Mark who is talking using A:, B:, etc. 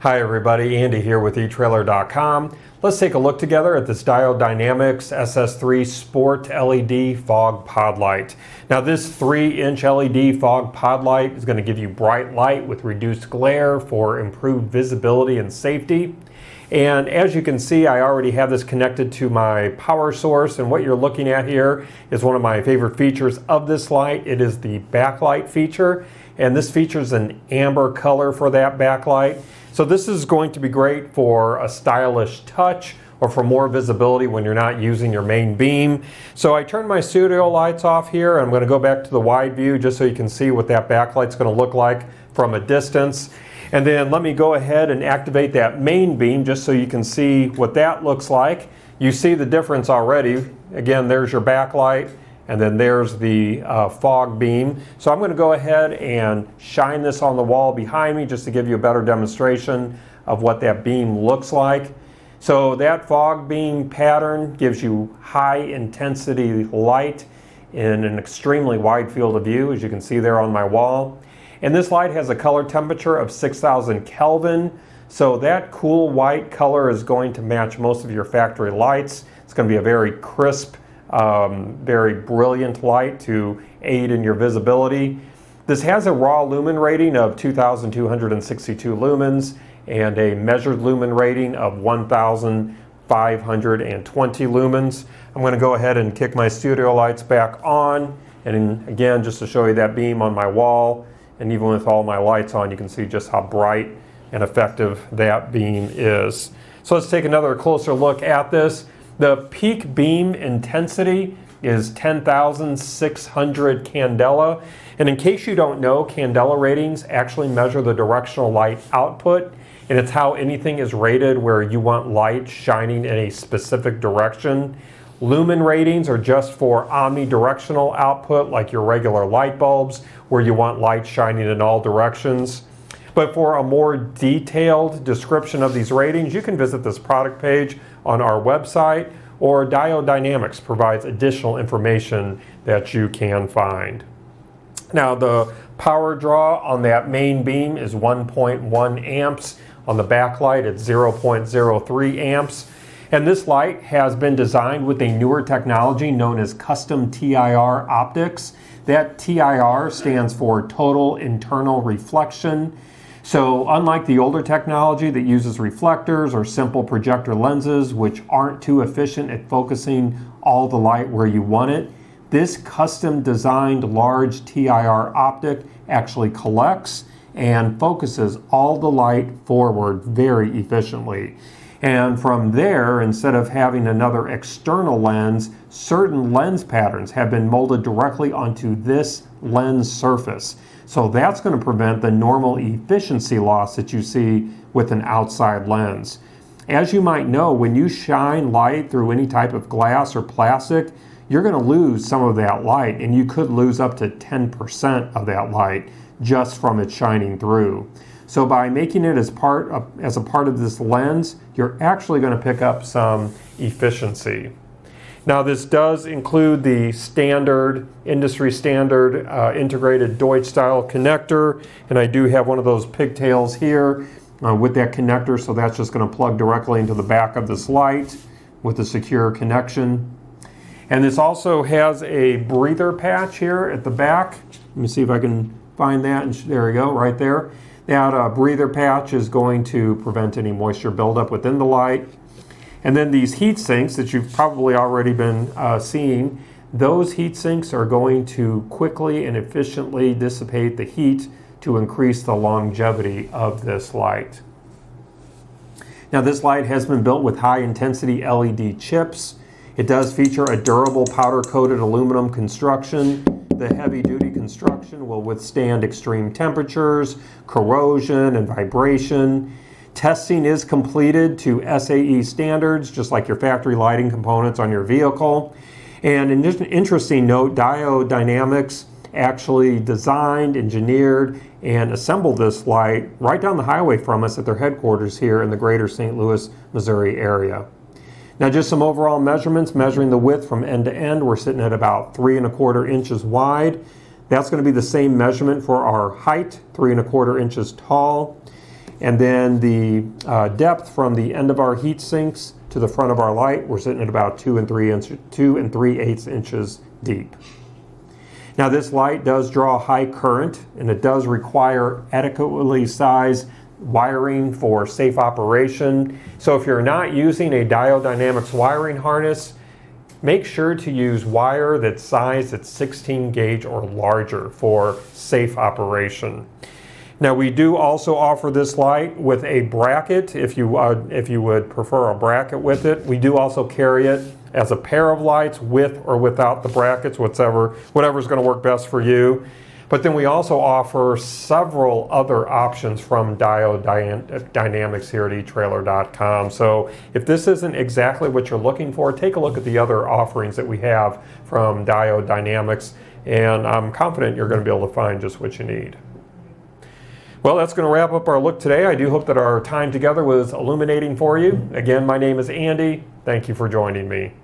A: Hi everybody, Andy here with etrailer.com. Let's take a look together at this Diode Dynamics SS3 Sport LED Fog Pod Light. Now this 3-inch LED fog pod light is going to give you bright light with reduced glare for improved visibility and safety. And as you can see, I already have this connected to my power source, and what you're looking at here is one of my favorite features of this light. It is the backlight feature, and this features an amber color for that backlight. So this is going to be great for a stylish touch or for more visibility when you're not using your main beam. So I turned my studio lights off here. I'm going to go back to the wide view just so you can see what that backlight's going to look like from a distance. And then let me go ahead and activate that main beam just so you can see what that looks like. You see the difference already. Again, there's your backlight, and then there's the fog beam. So I'm going to go ahead and shine this on the wall behind me just to give you a better demonstration of what that beam looks like. So that fog beam pattern gives you high intensity light in an extremely wide field of view, as you can see there on my wall. And this light has a color temperature of 6,000 Kelvin. So that cool white color is going to match most of your factory lights. It's going to be a very crisp, very brilliant light to aid in your visibility. This has a raw lumen rating of 2,262 lumens and a measured lumen rating of 1,520 lumens. I'm going to go ahead and kick my studio lights back on, and again, just to show you that beam on my wall, and even with all my lights on, you can see just how bright and effective that beam is. So let's take another closer look at this. The peak beam intensity is 10,600 candela. And in case you don't know, candela ratings actually measure the directional light output, and it's how anything is rated where you want light shining in a specific direction. Lumen ratings are just for omnidirectional output, like your regular light bulbs, where you want light shining in all directions. But for a more detailed description of these ratings, you can visit this product page on our website, or Diode Dynamics provides additional information that you can find. Now the power draw on that main beam is 1.1 amps. On the backlight, it's 0.03 amps. And this light has been designed with a newer technology known as custom TIR optics. That TIR stands for total internal reflection. So unlike the older technology that uses reflectors or simple projector lenses, which aren't too efficient at focusing all the light where you want it, this custom designed large TIR optic actually collects and focuses all the light forward very efficiently. And from there, instead of having another external lens, certain lens patterns have been molded directly onto this lens surface. So that's going to prevent the normal efficiency loss that you see with an outside lens. As you might know, when you shine light through any type of glass or plastic, you're going to lose some of that light, and you could lose up to 10% of that light just from it shining through. So by making it as a part of this lens, you're actually going to pick up some efficiency. Now this does include the standard, industry standard integrated Diode style connector, and I do have one of those pigtails here with that connector, so that's just going to plug directly into the back of this light with a secure connection. And this also has a breather patch here at the back. Let me see if I can find that, and there we go, right there. That breather patch is going to prevent any moisture buildup within the light. And then these heat sinks that you've probably already been seeing, those heat sinks are going to quickly and efficiently dissipate the heat to increase the longevity of this light. Now this light has been built with high intensity LED chips. It does feature a durable powder coated aluminum construction. The heavy-duty construction will withstand extreme temperatures, corrosion, and vibration. Testing is completed to SAE standards, just like your factory lighting components on your vehicle. And an interesting note, Diode Dynamics actually designed, engineered, and assembled this light right down the highway from us at their headquarters here in the greater St. Louis, Missouri area. Now just some overall measurements, measuring the width from end to end, we're sitting at about 3¼ inches wide. That's going to be the same measurement for our height, 3¼ inches tall. And then the depth from the end of our heat sinks to the front of our light, we're sitting at about 2 3/8 inches deep. Now this light does draw high current, and it does require adequately sized wiring for safe operation. So if you're not using a Diode Dynamics wiring harness, make sure to use wire that's sized at 16 gauge or larger for safe operation. Now we do also offer this light with a bracket if you would prefer a bracket with it. We do also carry it as a pair of lights with or without the brackets, whatever's going to work best for you. But then we also offer several other options from Diode Dynamics here at etrailer.com. So if this isn't exactly what you're looking for, take a look at the other offerings that we have from Diode Dynamics, and I'm confident you're going to be able to find just what you need. Well, that's going to wrap up our look today. I do hope that our time together was illuminating for you. Again, my name is Andy. Thank you for joining me.